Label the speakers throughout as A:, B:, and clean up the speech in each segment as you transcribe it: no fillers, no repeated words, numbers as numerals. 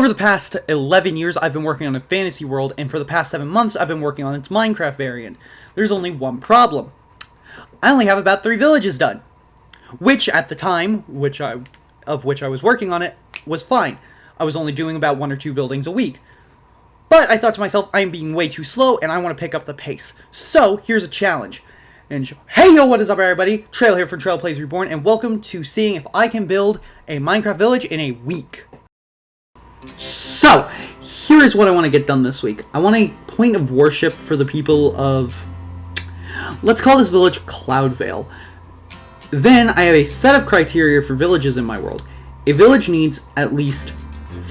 A: For the past 11 years, I've been working on a fantasy world, and for the past 7 months, I've been working on its Minecraft variant. There's only one problem. I only have about 3 villages done. Which, at the time, of which I was working on it, was fine. I was only doing about 1 or 2 buildings a week. But I thought to myself, I am being way too slow, and I want to pick up the pace. So, here's a challenge. And hey yo, what is up everybody? Trail here from Trail Plays Reborn, and welcome to seeing if I can build a Minecraft village in a week. So, here's what I want to get done this week. I want a point of worship for the people of... let's call this village Cloudvale. Then, I have a set of criteria for villages in my world. A village needs at least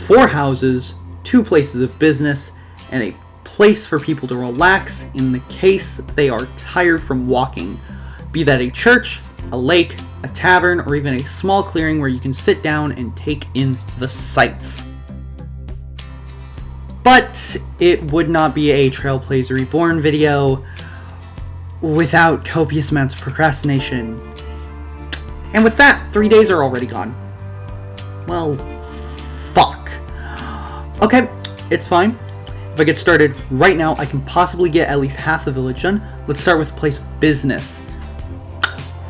A: 4 houses, 2 places of business, and a place for people to relax in the case they are tired from walking. Be that a church, a lake, a tavern, or even a small clearing where you can sit down and take in the sights. But it would not be a Trail Plays Reborn video without copious amounts of procrastination. And with that, 3 days are already gone. Well, fuck. Okay, it's fine. If I get started right now, I can possibly get at least half the village done. Let's start with a place of business.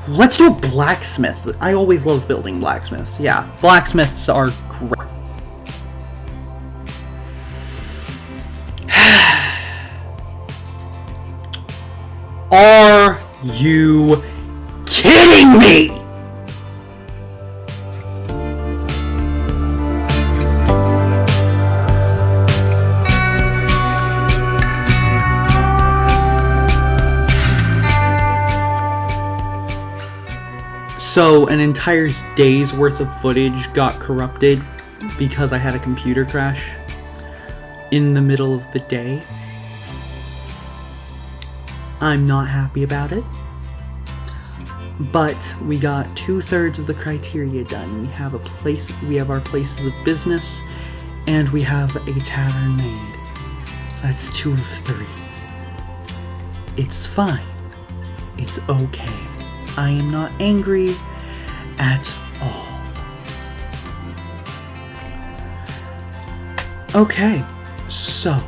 A: Let's do a blacksmith. I always love building blacksmiths. Yeah, blacksmiths are great. Are you kidding me? So, an entire day's worth of footage got corrupted because I had a computer crash in the middle of the day. I'm not happy about it, but we got 2/3 of the criteria done. We have our places of business, and we have a tavern made. That's 2 of 3. It's fine. It's okay. I am not angry at all. Okay, so,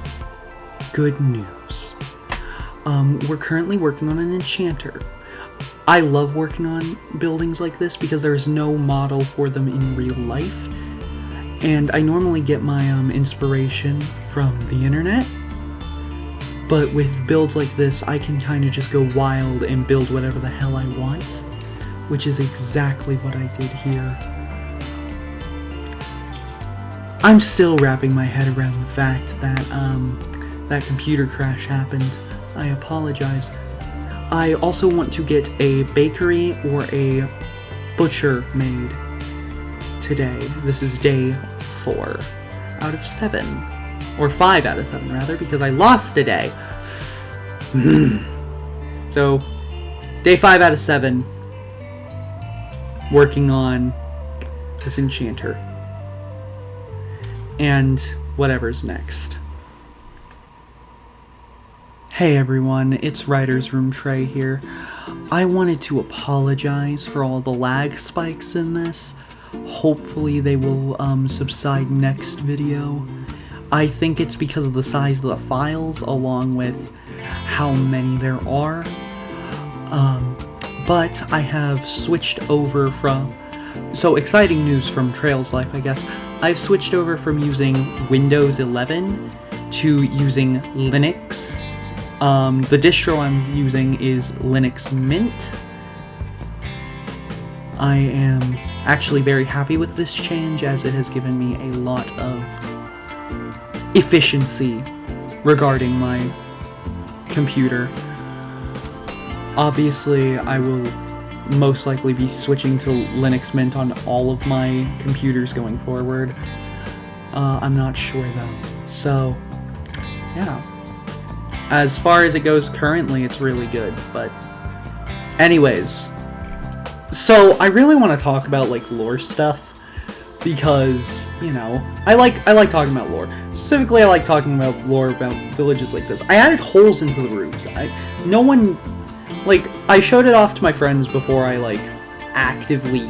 A: good news. We're currently working on an enchanter. I love working on buildings like this because there's no model for them in real life. And I normally get my inspiration from the internet. But with builds like this, I can kind of just go wild and build whatever the hell I want. Which is exactly what I did here. I'm still wrapping my head around the fact that that computer crash happened. I apologize. I also want to get a bakery or a butcher made today. This is day 4 out of 7. Or 5 out of 7, rather, because I lost a day. So, day 5 out of 7, working on this enchanter. And whatever's next. Hey everyone, it's Writer's Room Trey here. I wanted to apologize for all the lag spikes in this. Hopefully they will subside next video. I think it's because of the size of the files along with how many there are. But I have switched over from... so exciting news from Trail's life, I guess. I've switched over from using Windows 11 to using Linux. The distro I'm using is Linux Mint. I am actually very happy with this change as it has given me a lot of efficiency regarding my computer. Obviously, I will most likely be switching to Linux Mint on all of my computers going forward. I'm not sure though. So, yeah. As far as it goes currently, it's really good, but anyways. So, I really want to talk about, like, lore stuff, because, you know, I like talking about lore. Specifically, I like talking about lore about villages like this. I added holes into the roofs. No one, like, I showed it off to my friends before I, like, actively,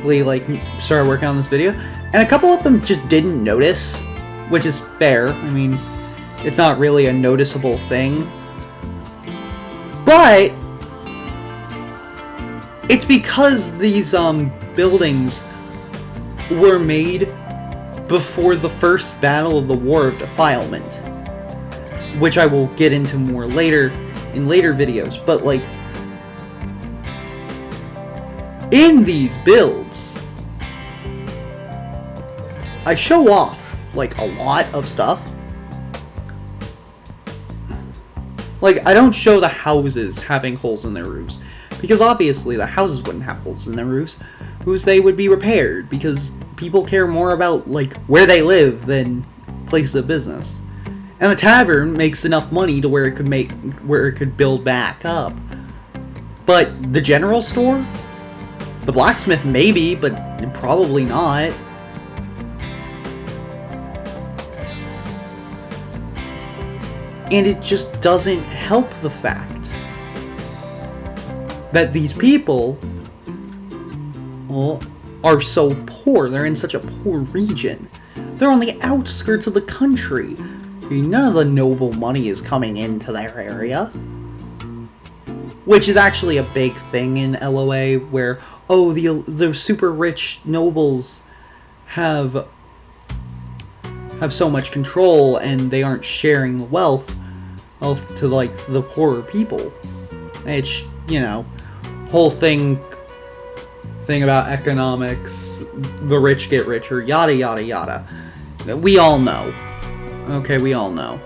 A: like, started working on this video, And a couple of them just didn't notice, which is fair. I mean, it's not really a noticeable thing. But it's because these buildings were made before the first battle of the War of Defilement, which I will get into more later in later videos. But like, in these builds, I show off like a lot of stuff. Like, I don't show the houses having holes in their roofs, because obviously the houses wouldn't have holes in their roofs, whose they would be repaired, because people care more about, like, where they live than places of business. And the tavern makes enough money to where it could build back up. But the general store? The blacksmith maybe, but probably not. And it just doesn't help the fact that these people, well, are so poor. They're in such a poor region. They're on the outskirts of the country. None of the noble money is coming into their area. Which is actually a big thing in LOA, where, oh, the super rich nobles have so much control, and they aren't sharing the wealth to, like, the poorer people. It's, you know, whole thing about economics, the rich get richer, yada yada yada. We all know. Okay, we all know.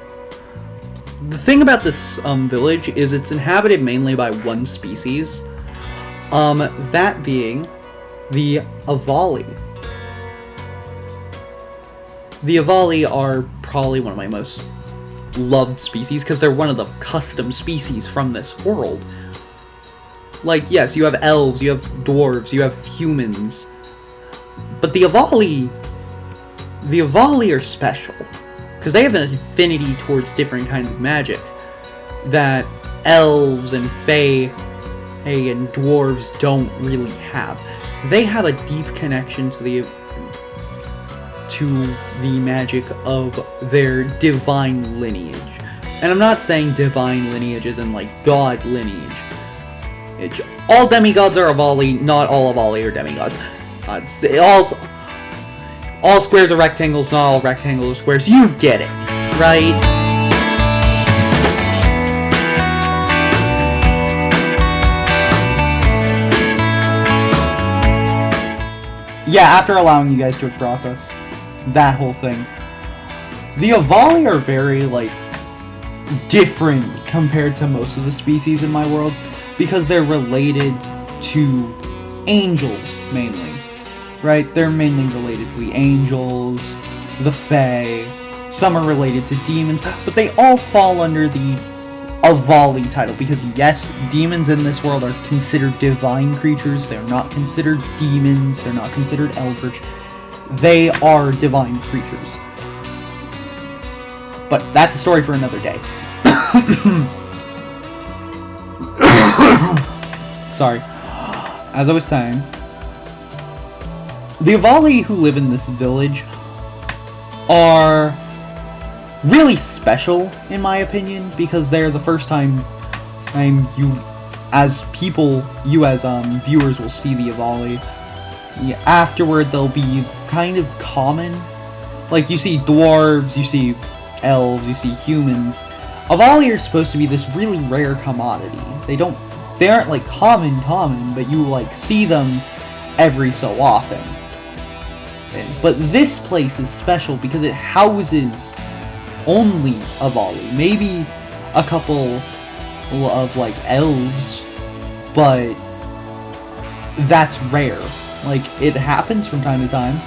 A: The thing about this village is it's inhabited mainly by one species, that being the Avali. The Avali are probably one of my most loved species, because they're one of the custom species from this world. Like, yes, you have elves, you have dwarves, you have humans, but the Avali are special, because they have an affinity towards different kinds of magic that elves and fae and dwarves don't really have. They have a deep connection to the magic of their divine lineage. And I'm not saying divine lineage as in, like, god lineage. All demigods are Avali, not all Avali are demigods. All squares are rectangles, not all rectangles are squares. You get it, right? Yeah, after allowing you guys to process that whole thing, the Avali are very, like, different compared to most of the species in my world, because they're related to angels, mainly. Right? They're mainly related to the angels, the fae, some are related to demons, but they all fall under the Avali title, because yes, demons in this world are considered divine creatures. They're not considered demons, they're not considered eldritch. They are divine creatures. But that's a story for another day. Sorry. As I was saying, the Avali who live in this village are really special, in my opinion, because they're the first time you as viewers will see the Avali. Yeah, afterward, they'll be kind of common. Like, you see dwarves, you see elves, you see humans. Avali are supposed to be this really rare commodity. They aren't, like, common, but you, like, see them every so often. But this place is special because it houses only Avali. Maybe a couple of, like, elves, but that's rare. Like, it happens from time to time.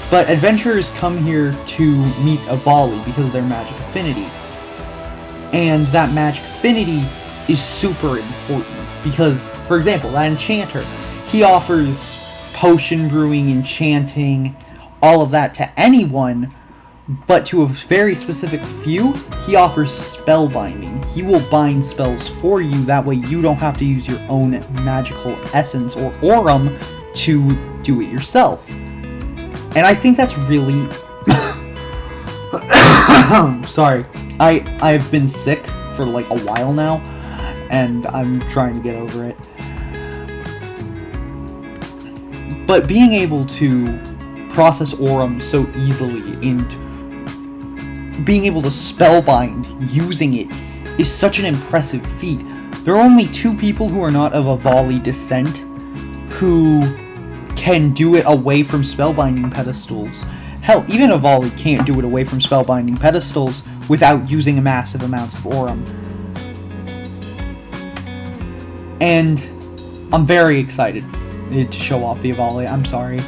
A: But adventurers come here to meet Avali because of their magic affinity. And that magic affinity is super important because, for example, that enchanter, he offers potion brewing, enchanting, all of that to anyone, but to a very specific few, he offers spellbinding. He will bind spells for you, that way you don't have to use your own magical essence or aurum to do it yourself. And I think that's really... Sorry. I've been sick for like a while now, and I'm trying to get over it. But being able to process Aurum so easily and being able to spellbind using it is such an impressive feat. There are only 2 people who are not of Avali descent who can do it away from spellbinding pedestals. Hell, even Avali can't do it away from spellbinding pedestals without using massive amounts of Aurum. And I'm very excited to show off the Avali. I'm sorry.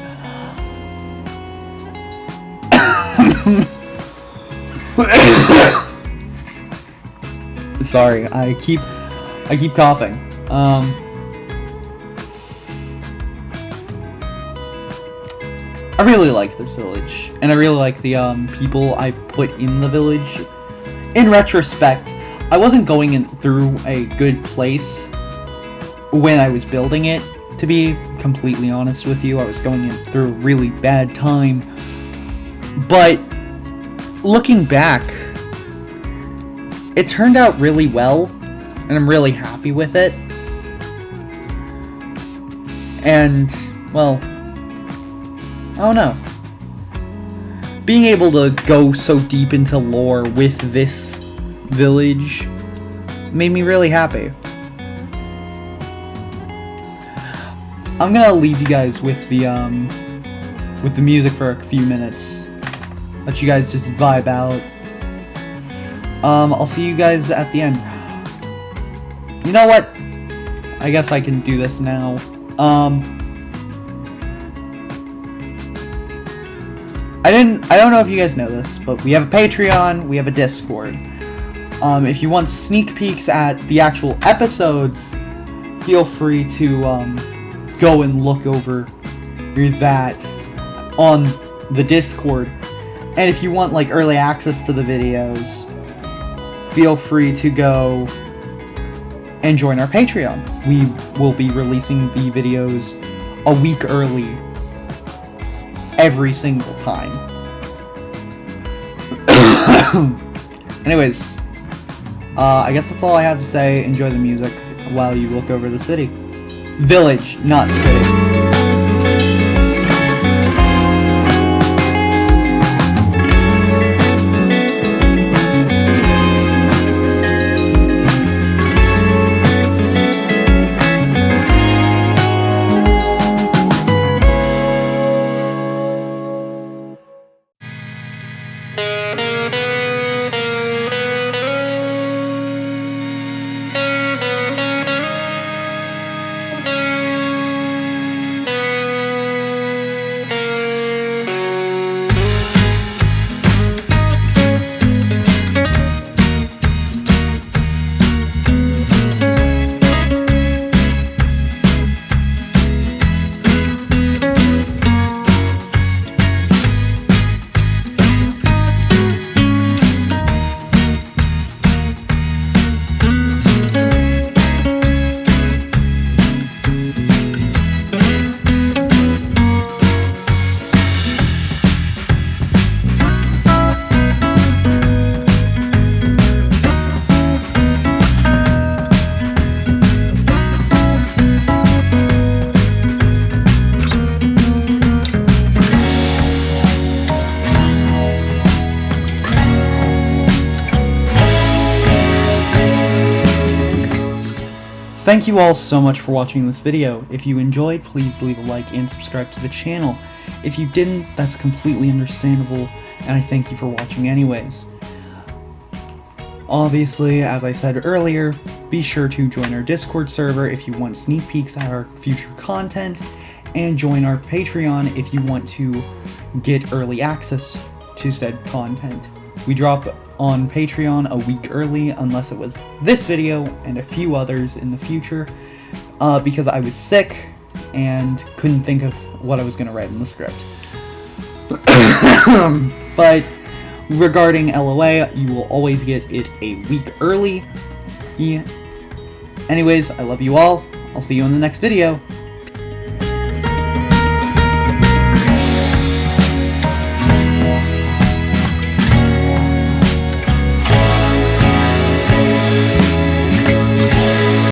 A: Sorry, I keep coughing. I really like this village, and I really like the people I've put in the village. In retrospect, I wasn't going in through a good place when I was building it, to be completely honest with you. I was going in through a really bad time. But looking back, it turned out really well, and I'm really happy with it. And, well, I don't know. Being able to go so deep into lore with this village made me really happy. I'm gonna leave you guys with the music for a few minutes. Let you guys just vibe out. I'll see you guys at the end. You know what? I guess I can do this now. I don't know if you guys know this, but we have a Patreon, we have a Discord. If you want sneak peeks at the actual episodes, feel free to go and look over that on the Discord. And if you want like early access to the videos, feel free to go and join our Patreon. We will be releasing the videos a week early every single time. Anyways, I guess that's all I have to say. Enjoy the music while you look over the city. Village, not city. Thank you all so much for watching this video. If you enjoyed, please leave a like and subscribe to the channel. If you didn't, that's completely understandable, and I thank you for watching anyways. Obviously, as I said earlier, be sure to join our Discord server if you want sneak peeks at our future content, and join our Patreon if you want to get early access to said content. We drop on Patreon a week early, unless it was this video and a few others in the future, because I was sick and couldn't think of what I was going to write in the script. But regarding LOA, you will always get it a week early. Yeah. Anyways, I love you all. I'll see you in the next video.